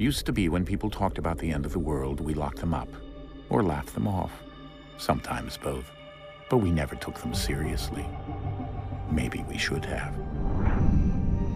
Used to be when people talked about the end of the world, we locked them up, or laughed them off. Sometimes both. But we never took them seriously. Maybe we should have.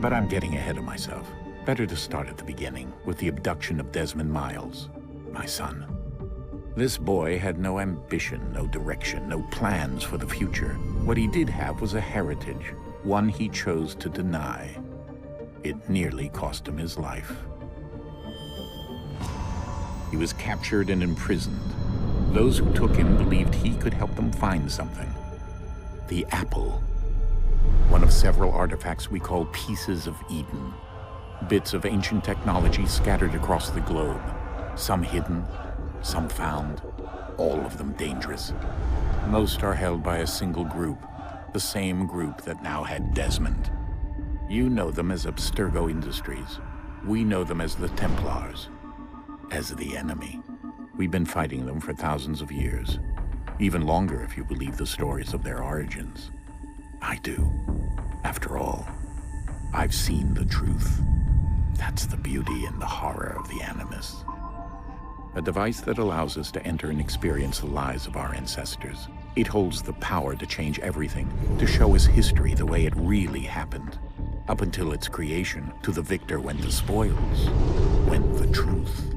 But I'm getting ahead of myself. Better to start at the beginning, with the abduction of Desmond Miles, my son. This boy had no ambition, no direction, no plans for the future. What he did have was a heritage, one he chose to deny. It nearly cost him his life. He was captured and imprisoned. Those who took him believed he could help them find something. The apple. One of several artifacts we call pieces of Eden. Bits of ancient technology scattered across the globe. Some hidden, some found, all of them dangerous. Most are held by a single group, the same group that now had Desmond. You know them as Abstergo Industries. We know them as the Templars, as the enemy. We've been fighting them for thousands of years, even longer if you believe the stories of their origins. I do. After all, I've seen the truth. That's the beauty and the horror of the Animus. A device that allows us to enter and experience the lives of our ancestors. It holds the power to change everything, to show us history the way it really happened. Up until its creation, to the victor went the spoils, went the truth.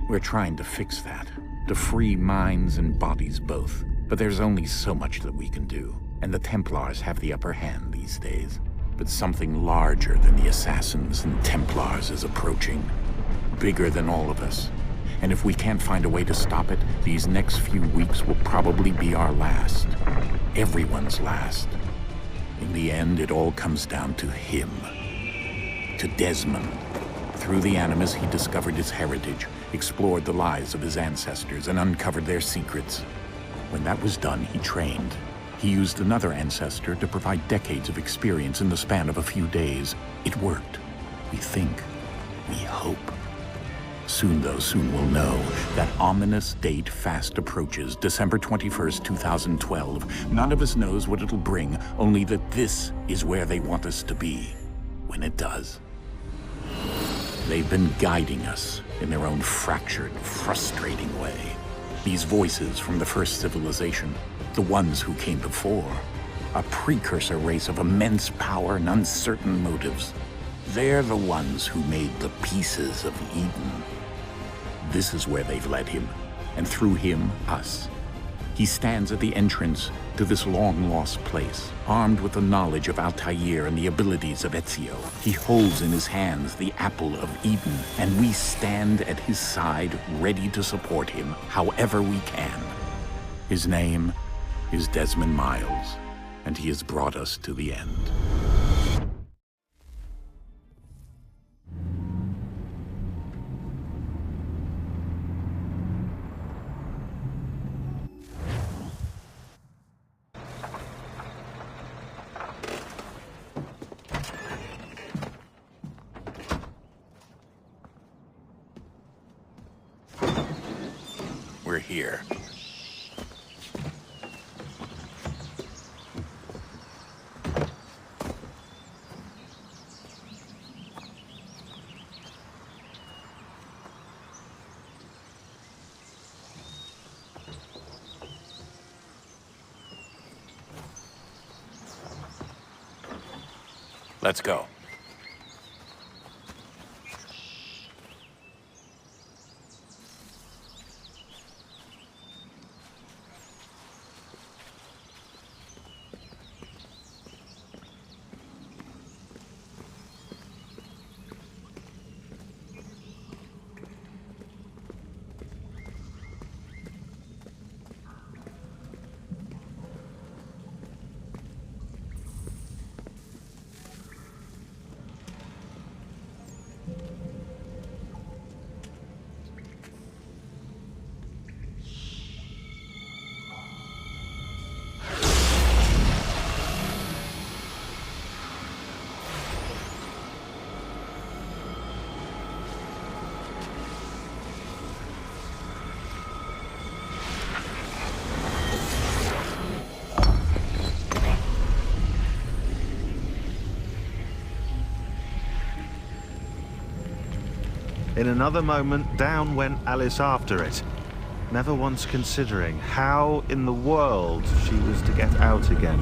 We're trying to fix that, to free minds and bodies both. But there's only so much that we can do, and the Templars have the upper hand these days. But something larger than the Assassins and Templars is approaching, bigger than all of us. And if we can't find a way to stop it, these next few weeks will probably be our last. Everyone's last. In the end, it all comes down to him. To Desmond. Through the Animus, he discovered his heritage, explored the lives of his ancestors, and uncovered their secrets. When that was done, he trained. He used another ancestor to provide decades of experience in the span of a few days. It worked. We think. We hope. Soon, though, soon we'll know. That ominous date fast approaches, December 21st, 2012. None of us knows what it'll bring, only that this is where they want us to be, when it does. They've been guiding us in their own fractured, frustrating way. These voices from the first civilization, the ones who came before, a precursor race of immense power and uncertain motives. They're the ones who made the pieces of Eden. This is where they've led him, and through him, us. He stands at the entrance to this long-lost place, armed with the knowledge of Altair and the abilities of Ezio. He holds in his hands the apple of Eden, and we stand at his side, ready to support him however we can. His name is Desmond Miles, and he has brought us to the end. We're here. Let's go. In another moment, down went Alice after it, never once considering how in the world she was to get out again.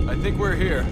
I think we're here.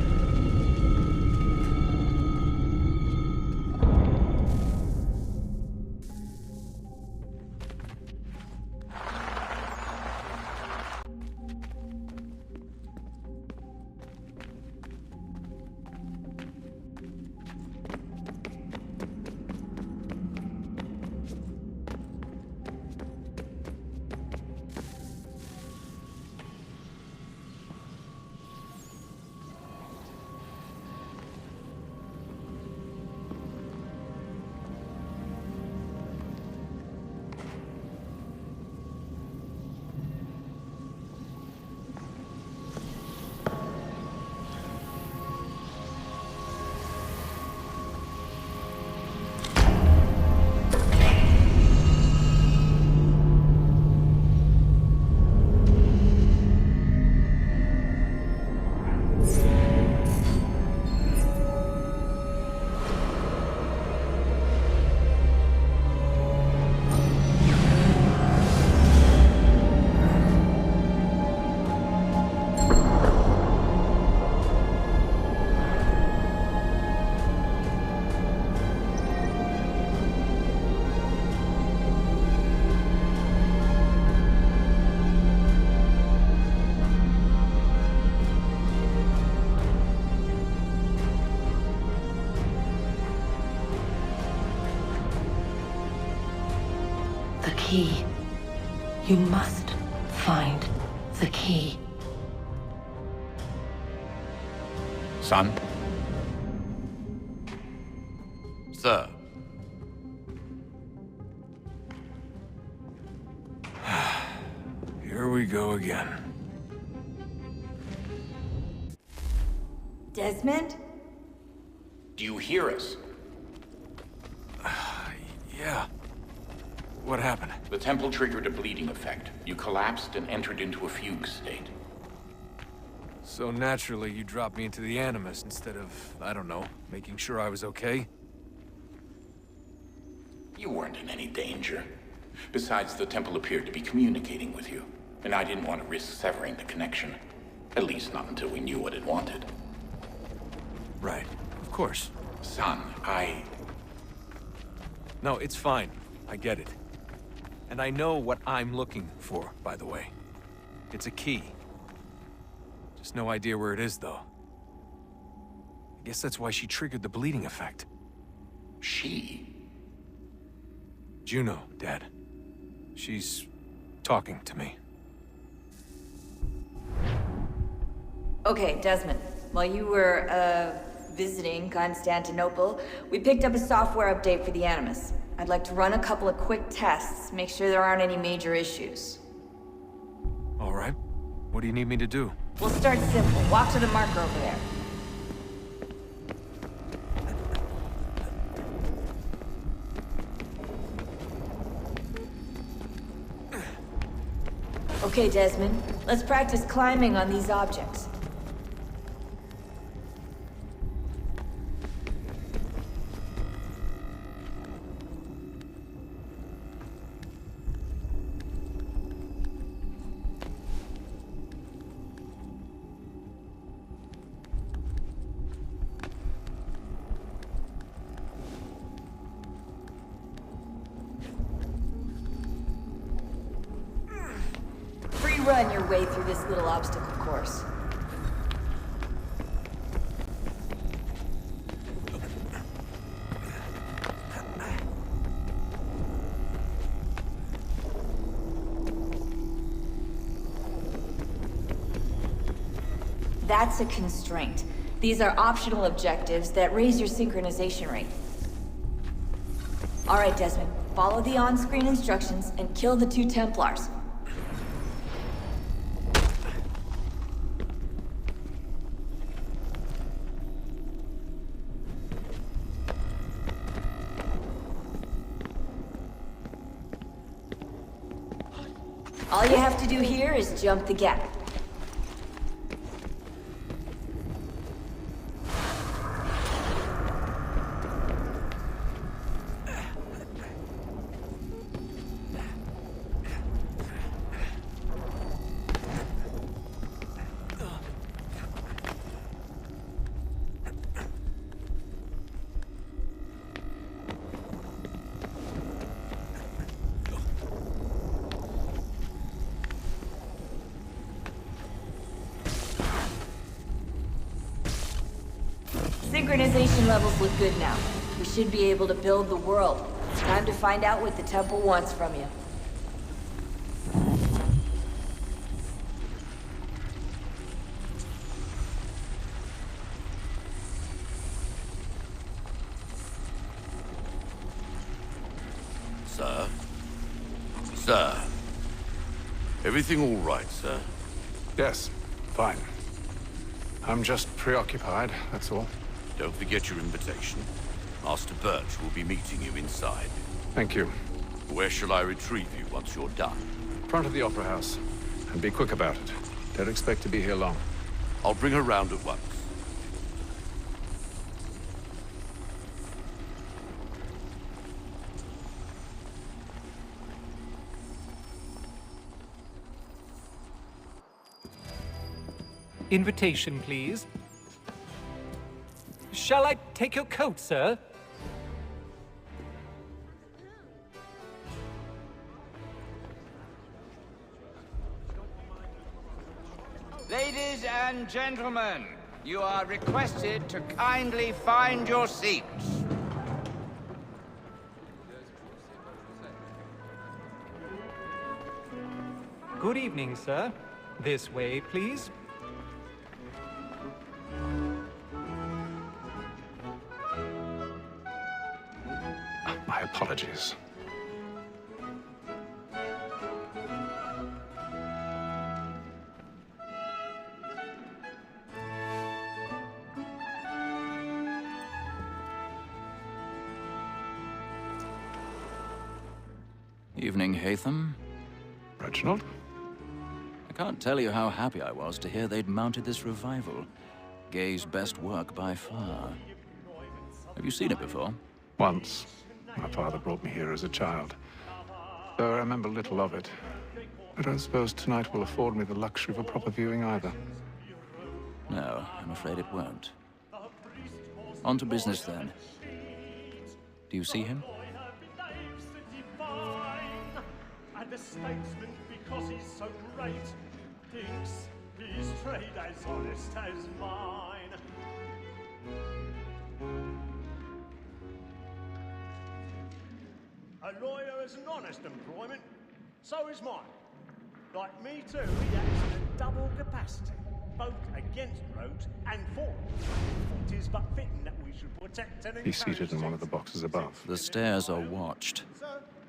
The key. You must find the key. Son? Sir. Here we go again. Desmond? Do you hear us? Yeah. What happened? The temple triggered a bleeding effect. You collapsed and entered into a fugue state. So naturally, you dropped me into the Animus instead of, I don't know, making sure I was okay? You weren't in any danger. Besides, the temple appeared to be communicating with you, and I didn't want to risk severing the connection. At least not until we knew what it wanted. Right. Of course. Son, No, it's fine. I get it. And I know what I'm looking for, by the way. It's a key. Just no idea where it is, though. I guess that's why she triggered the bleeding effect. She? Juno, Dad. She's talking to me. Okay, Desmond. While you were, visiting Constantinople, we picked up a software update for the Animus. I'd like to run a couple of quick tests, make sure there aren't any major issues. All right. What do you need me to do? We'll start simple. Walk to the marker over there. Okay, Desmond. Let's practice climbing on these objects. Run your way through this little obstacle course. That's a constraint. These are optional objectives that raise your synchronization rate. Alright, Desmond. Follow the on-screen instructions and kill the 2 Templars. All you have to do here is jump the gap. Synchronization levels look good now. We should be able to build the world. Time to find out what the temple wants from you. Sir? Sir? Everything all right, sir? Yes, fine. I'm just preoccupied, that's all. Don't forget your invitation. Master Birch will be meeting you inside. Thank you. Where shall I retrieve you once you're done? Front of the Opera House. And be quick about it. Don't expect to be here long. I'll bring her round at once. Invitation, please. Shall I take your coat, sir? Ladies and gentlemen, you are requested to kindly find your seats. Good evening, sir. This way, please. My apologies. Evening, Hatham. Reginald? I can't tell you how happy I was to hear they'd mounted this revival. Gay's best work by far. Have you seen it before? Once. My father brought me here as a child. Though I remember little of it. I don't suppose tonight will afford me the luxury of a proper viewing either. No, I'm afraid it won't. On to business then. Do you see him? And the statesman, because he's so great, thinks his trade as honest as mine. A lawyer is an honest employment, so is mine. Like me too, he acts in a double capacity, both against rogues and for them. It is but fitting that we should protect and He's seated in one of the boxes above. The stairs are watched.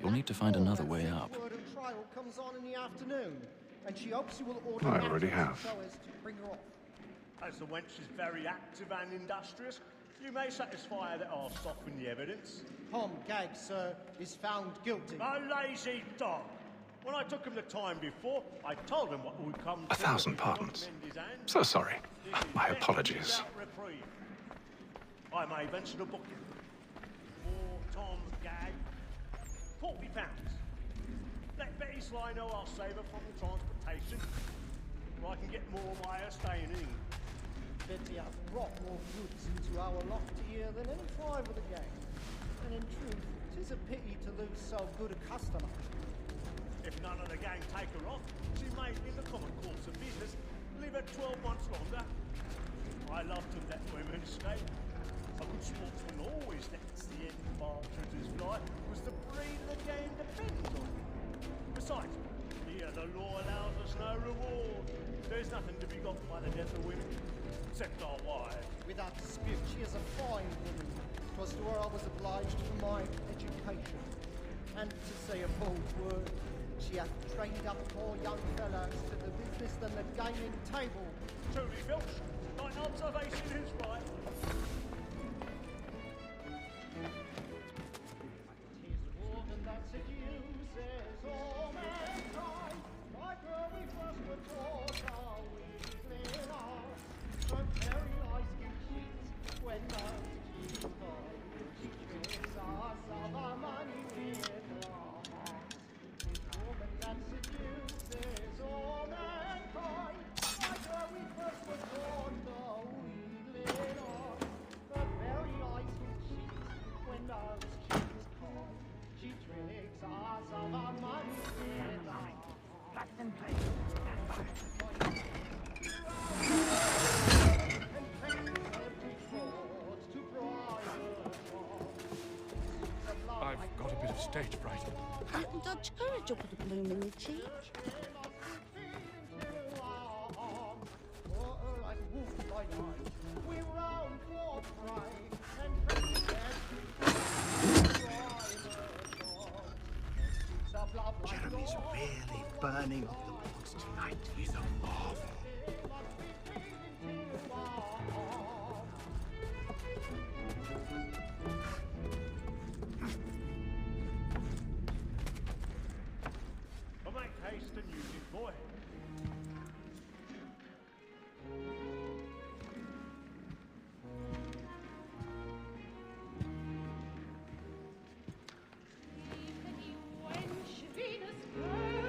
You'll need to find another way up. Trial comes on in the afternoon, and she hopes you will order I already have. so as to bring her off. As the wench is very active and industrious, you may satisfy her that I'll soften the evidence. Tom Gag, sir, is found guilty. A lazy dog! When I took him the time before, I told him what would come to 1,000 pardons. So sorry. My apologies. I may venture to book him. For Tom Gag, £40. Let Betty Sly know I'll save her from the transportation, or I can get more by her staying in. Betty hath brought more goods into our loft here than any five of the gang. And in truth, 'tis a pity to lose so good a customer. If none of the gang take her off, she may, in the common course of business, live her 12 months longer. I love to let women escape. A good sportsman always lets the end partridges fly, because the breed of the game depends on it. Besides, the here the law allows us no reward. There's nothing to be got by the death of women, except our wives. Without dispute, she is a fine woman. 'Twas to her I was obliged for my education. And to say a bold word, she hath trained up more young fellows to the business than the gaming table. Truly, Filch, thine observation is right. Tis woman that seduces all mankind, like her we first were taught our weakling art. But very eyes can cheat when those cheats call. She tricks us of our money with her heart. Tis woman that seduces all mankind, like her we first were taught our weakling art. But very eyes can cheat when those cheats call. She tricks us of our money with her heart. I've got a bit of stage fright. Little Dutch courage will put a bloom in your cheek. Jeremy's really burning up the boards tonight. He's a marvel. But make haste and use it, boy.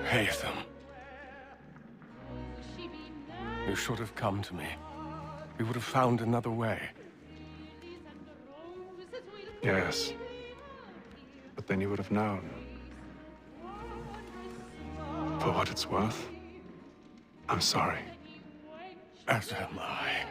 Haytham. You should have come to me. We would have found another way. Yes. But then you would have known. For what it's worth, I'm sorry. As am I.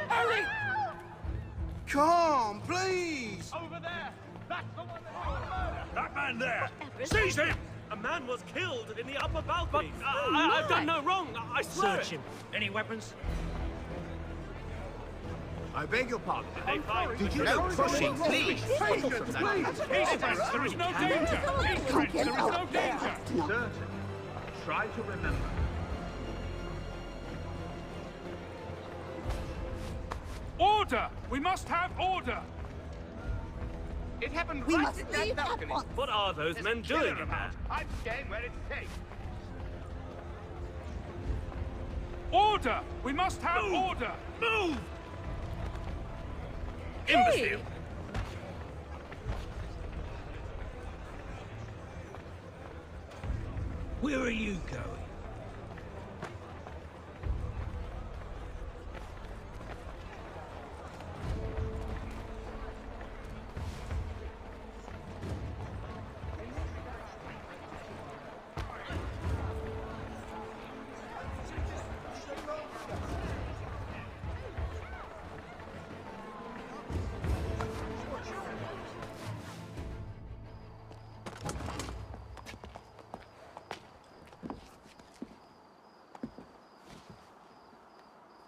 Hurry! Come, please! Over there! That's the one that did the murder! That man there! Seize him! A man was killed in the upper balcony. I've done no wrong. I swear Search him. Any weapons? I beg your pardon. Did they find... Did you know pushing, please? Peace, friends, there is no danger! Peace, friends, there is no danger! Certain. Try to remember. Order! We must have order! It happened We right must at that leave at balcony. once. What are those men doing in there? I'm staying where it's safe. Order! We must have order! Move! Hey! Imbecile! Where are you going?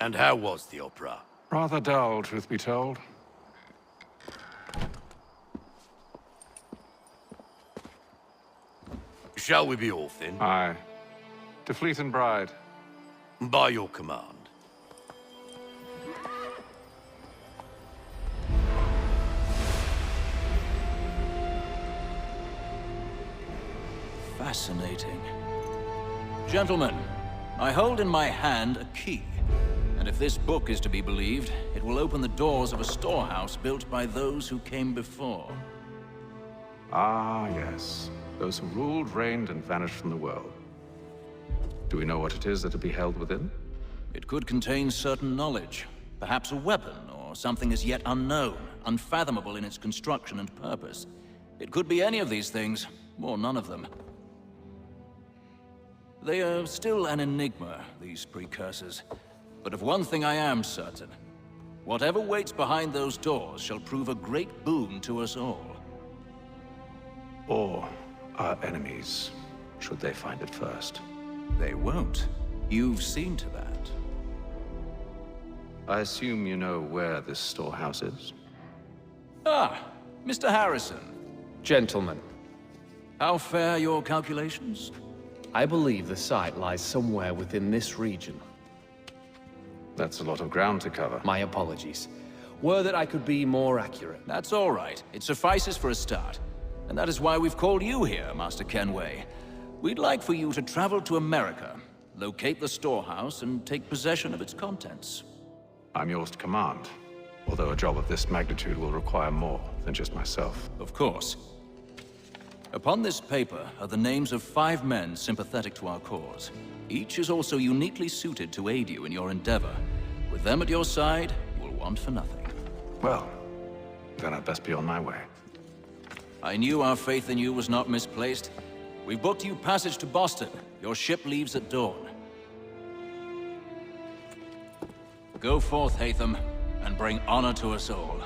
And how was the opera? Rather dull, truth be told. Shall we be off then? Aye. To Fleet and Bride. By your command. Fascinating. Gentlemen, I hold in my hand a key. And if this book is to be believed, it will open the doors of a storehouse built by those who came before. Ah, yes. Those who ruled, reigned, and vanished from the world. Do we know what it is that will be held within? It could contain certain knowledge. Perhaps a weapon, or something as yet unknown, unfathomable in its construction and purpose. It could be any of these things, or none of them. They are still an enigma, these precursors. But of one thing I am certain. Whatever waits behind those doors shall prove a great boon to us all. Or our enemies, should they find it first. They won't. You've seen to that. I assume you know where this storehouse is? Ah, Mr. Harrison. Gentlemen, How fare your calculations? I believe the site lies somewhere within this region. That's a lot of ground to cover. My apologies. Were that I could be more accurate. That's all right. It suffices for a start. And that is why we've called you here, Master Kenway. We'd like for you to travel to America, locate the storehouse, and take possession of its contents. I'm yours to command, although a job of this magnitude will require more than just myself. Of course. Upon this paper are the names of 5 men sympathetic to our cause. Each is also uniquely suited to aid you in your endeavor. With them at your side, you will want for nothing. Well, then I'd best be on my way. I knew our faith in you was not misplaced. We've booked you passage to Boston. Your ship leaves at dawn. Go forth, Hatham, and bring honor to us all.